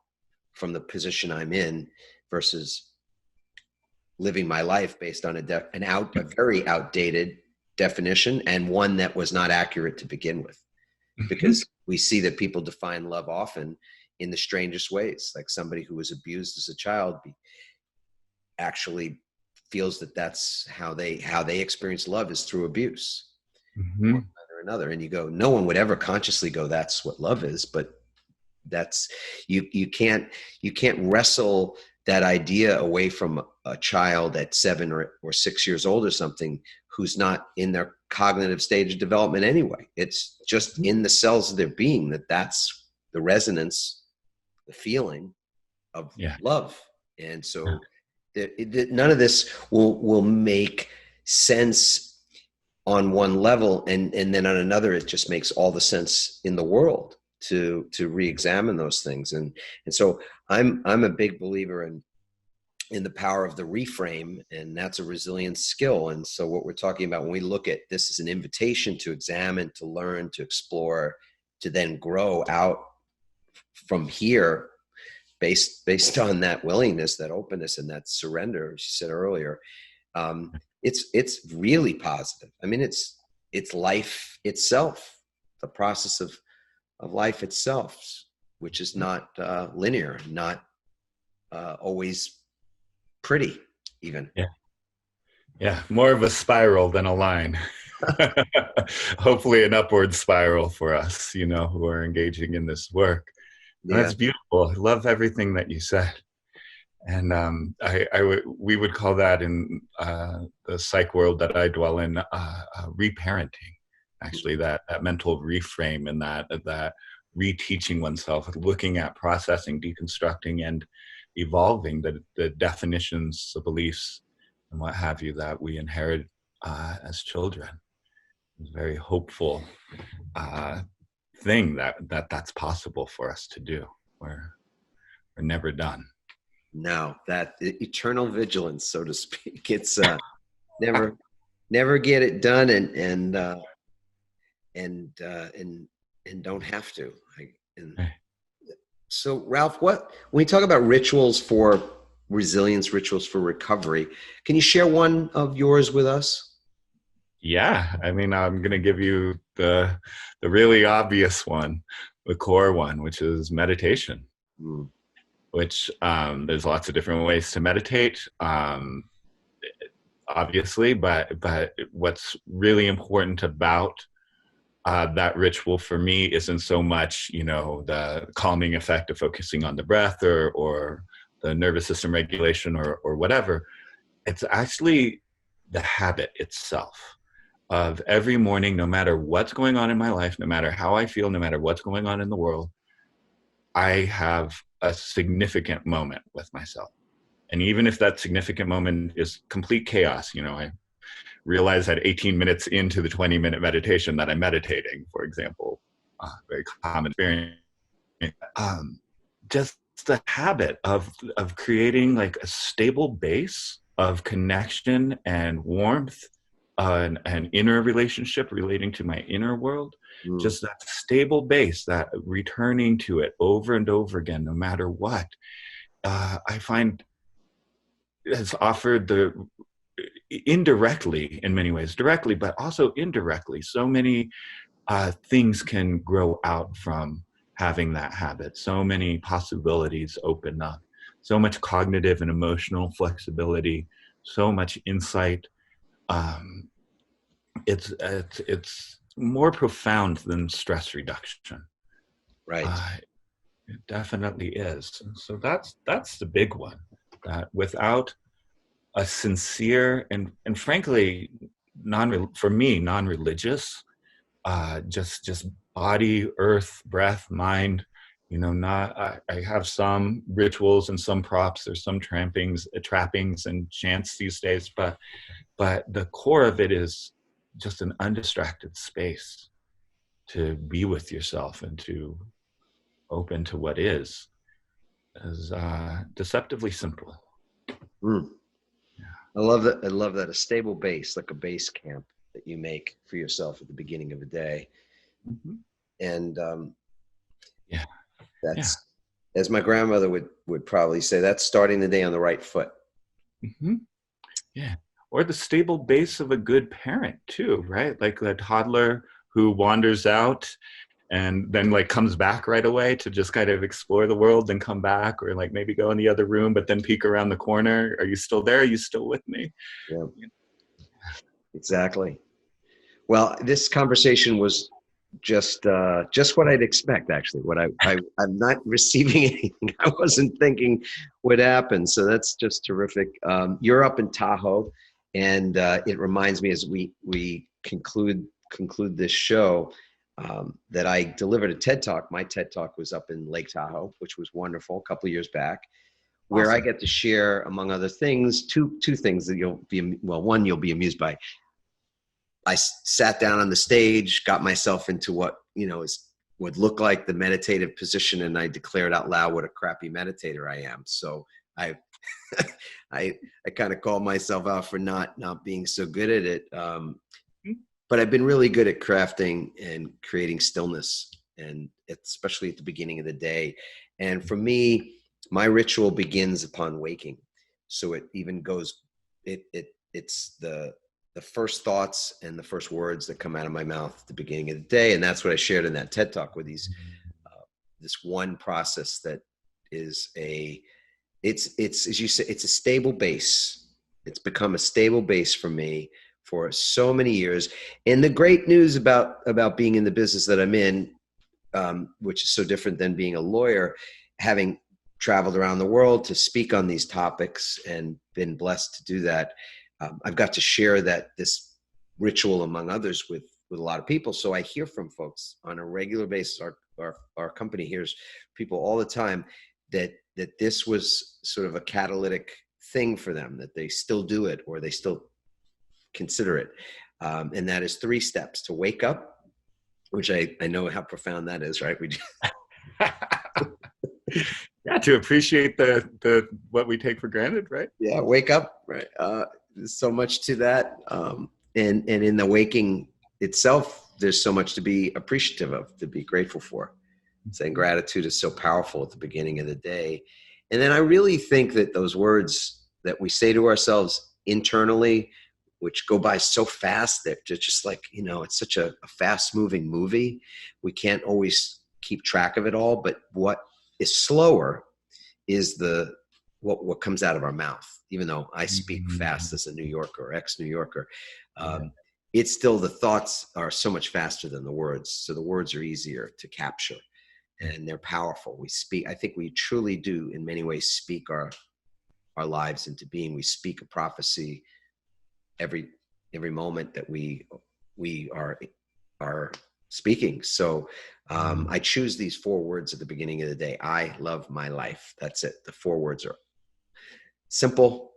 [SPEAKER 2] from the position I'm in versus living my life based on a very outdated definition, and one that was not accurate to begin with. Because we see that people define love often in the strangest ways, like somebody who was abused as a child actually feels that that's how they experience love, is through abuse. Or another. And you go, no one would ever consciously go, that's what love is. But that's, you can't wrestle that idea away from a child at 7 or 6 years old or something, who's not in their cognitive stage of development anyway. It's just in the cells of their being that's the resonance, the feeling of love. And so none of this will make sense on one level, and then on another, it just makes all the sense in the world to re-examine those things. And so I'm a big believer in the power of the reframe, and that's a resilience skill. And so what we're talking about when we look at this is an invitation to examine, to learn, to explore, to then grow out from here based on that willingness, that openness, and that surrender, as you said earlier. It's really positive. I mean, it's life itself, the process of life itself, which is not linear, not always pretty, even.
[SPEAKER 3] Yeah, more of a spiral than a line. Hopefully an upward spiral for us, who are engaging in this work. And that's beautiful. I love everything that you said. And we would call that in the psych world that I dwell in, reparenting. Actually, that mental reframe and that reteaching oneself, looking at processing, deconstructing, and evolving the definitions, the beliefs, and what have you that we inherit as children. It's a very hopeful thing that's possible for us to do. We're never done.
[SPEAKER 2] No, that eternal vigilance, so to speak. It's never get it done, and don't have to. So, Ralph, when we talk about rituals for resilience, rituals for recovery, can you share one of yours with us?
[SPEAKER 3] Yeah, I mean, I'm going to give you the really obvious one, the core one, which is meditation. Which there's lots of different ways to meditate, obviously, but what's really important about that ritual for me isn't so much, the calming effect of focusing on the breath or the nervous system regulation or whatever. It's actually the habit itself of every morning, no matter what's going on in my life, no matter how I feel, no matter what's going on in the world, I have a significant moment with myself. And even if that significant moment is complete chaos, I realize that 18 minutes into the 20-minute meditation that I'm meditating, for example, very common experience, just the habit of creating like a stable base of connection and warmth, an inner relationship relating to my inner world. Just that stable base, that returning to it over and over again, no matter what, I find has offered indirectly in many ways, directly, but also indirectly. So many things can grow out from having that habit. So many possibilities open up, so much cognitive and emotional flexibility, so much insight. It's more profound than stress reduction.
[SPEAKER 2] Right.
[SPEAKER 3] It definitely is. So that's the big one, that without a sincere and frankly, non-religious, just body, earth, breath, mind, I have some rituals and some props. There's some trappings and chants these days, but the core of it is just an undistracted space to be with yourself and to open to what is deceptively simple.
[SPEAKER 2] I love that. I love that. A stable base, like a base camp that you make for yourself at the beginning of a day. And that's, as my grandmother would probably say, that's starting the day on the right foot.
[SPEAKER 3] Yeah. Or the stable base of a good parent too, right? Like a toddler who wanders out and then like comes back right away to just kind of explore the world, then come back, or like maybe go in the other room, but then peek around the corner. Are you still there? Are you still with me?
[SPEAKER 2] Yeah, exactly. Well, this conversation was just what I'd expect, actually. What I'm not receiving anything I wasn't thinking would happen. So that's just terrific. You're up in Tahoe, and it reminds me as we conclude this show that I delivered a TED Talk. My TED Talk was up in Lake Tahoe, which was wonderful a couple of years back, where awesome. I get to share, among other things, two things that you'll be amused by. I sat down on the stage, got myself into what, would look like the meditative position, and I declared out loud what a crappy meditator I am. So I I kind of called myself out for not being so good at it. But I've been really good at crafting and creating stillness, and especially at the beginning of the day. And for me, my ritual begins upon waking. So it even goes, it's the first thoughts and the first words that come out of my mouth at the beginning of the day. And that's what I shared in that TED Talk with this one process that is it's as you say, it's a stable base. It's become a stable base for me for so many years. And the great news about being in the business that I'm in, which is so different than being a lawyer, having traveled around the world to speak on these topics and been blessed to do that, I've got to share this ritual among others with a lot of people. So I hear from folks on a regular basis. Our company hears people all the time that this was sort of a catalytic thing for them, that they still do it or they still consider it. And that is 3 steps: to wake up, which I know how profound that is, right?
[SPEAKER 3] Yeah, to appreciate the what we take for granted, right?
[SPEAKER 2] Yeah, wake up, right? There's so much to that. And in the waking itself, there's so much to be appreciative of, to be grateful for. Saying gratitude is so powerful at the beginning of the day. And then I really think that those words that we say to ourselves internally, which go by so fast, that just like, it's such a fast moving movie. We can't always keep track of it all, but what is slower is what comes out of our mouth. Even though I speak fast as a New Yorker or ex-New Yorker, it's still, the thoughts are so much faster than the words. So the words are easier to capture and they're powerful. I think we truly do in many ways speak our lives into being. We speak a prophecy every moment that we are speaking. So I choose these 4 words at the beginning of the day. I love my life. That's it. The 4 words are simple,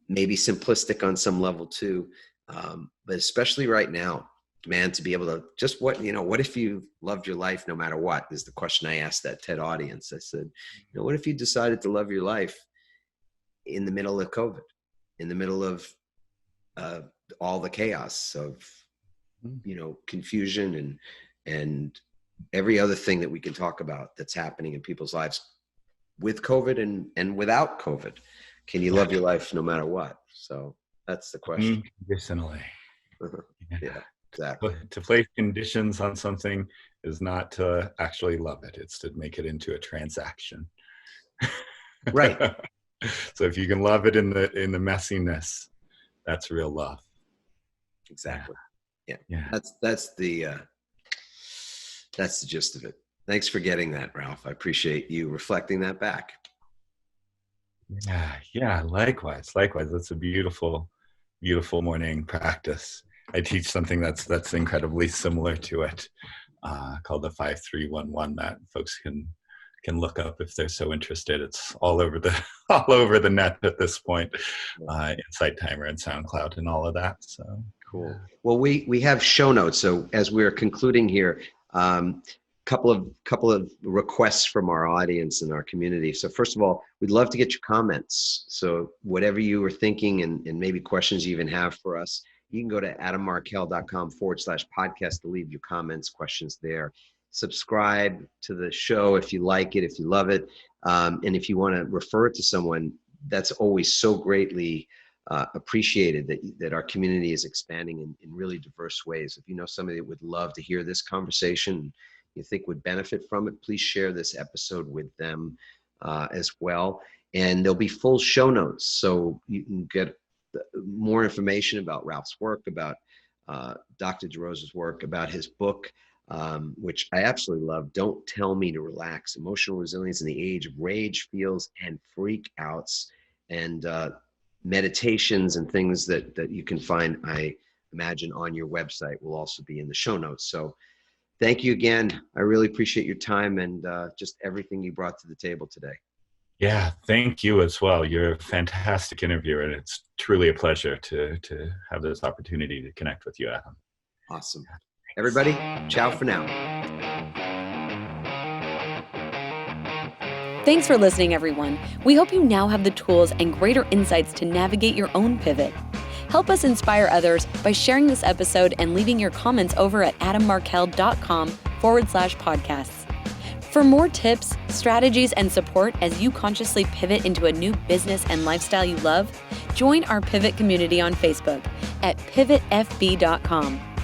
[SPEAKER 2] maybe simplistic on some level too, but especially right now, man, to be able to just what if you loved your life no matter what, is the question I asked that TED audience. I said, what if you decided to love your life in the middle of COVID, in the middle of all the chaos of confusion and every other thing that we can talk about that's happening in people's lives with COVID and without COVID? Can you love your life no matter what? So that's the question.
[SPEAKER 3] Unconditionally.
[SPEAKER 2] Yeah, exactly.
[SPEAKER 3] To place conditions on something is not to actually love it. It's to make it into a transaction.
[SPEAKER 2] Right.
[SPEAKER 3] So if you can love it in the messiness, that's real love.
[SPEAKER 2] Exactly. Yeah.
[SPEAKER 3] That's
[SPEAKER 2] the gist of it. Thanks for getting that, Ralph. I appreciate you reflecting that back.
[SPEAKER 3] Yeah. Likewise. That's a beautiful, beautiful morning practice. I teach something that's incredibly similar to it, called the 5-3-1-1, that folks can look up if they're so interested. It's all over the net at this point, Insight Timer and SoundCloud and all of that. So
[SPEAKER 2] cool. Well, we have show notes. So as we're concluding here, couple of requests from our audience and our community. So first of all, we'd love to get your comments. So whatever you were thinking and maybe questions you even have for us, you can go to adammarkel.com/podcast to leave your comments, questions there. Subscribe to the show if you like it, if you love it. And if you want to refer it to someone, that's always so greatly appreciated, that our community is expanding in really diverse ways. If you know somebody that would love to hear this conversation, you think would benefit from it, please share this episode with them as well. And there'll be full show notes, so you can get more information about Ralph's work, about Dr. DeRosa's work, about his book, which I absolutely love, Don't Tell Me to Relax, Emotional Resilience in the Age of Rage, Feels, and Freakouts, and meditations and things that you can find, I imagine, on your website will also be in the show notes. So thank you again. I really appreciate your time and just everything you brought to the table today.
[SPEAKER 3] Yeah, thank you as well. You're a fantastic interviewer, and it's truly a pleasure to have this opportunity to connect with you, Adam.
[SPEAKER 2] Awesome. Everybody, ciao for now.
[SPEAKER 1] Thanks for listening, everyone. We hope you now have the tools and greater insights to navigate your own pivot. Help us inspire others by sharing this episode and leaving your comments over at adammarkel.com/podcasts. For more tips, strategies, and support as you consciously pivot into a new business and lifestyle you love, join our Pivot community on Facebook at pivotfb.com.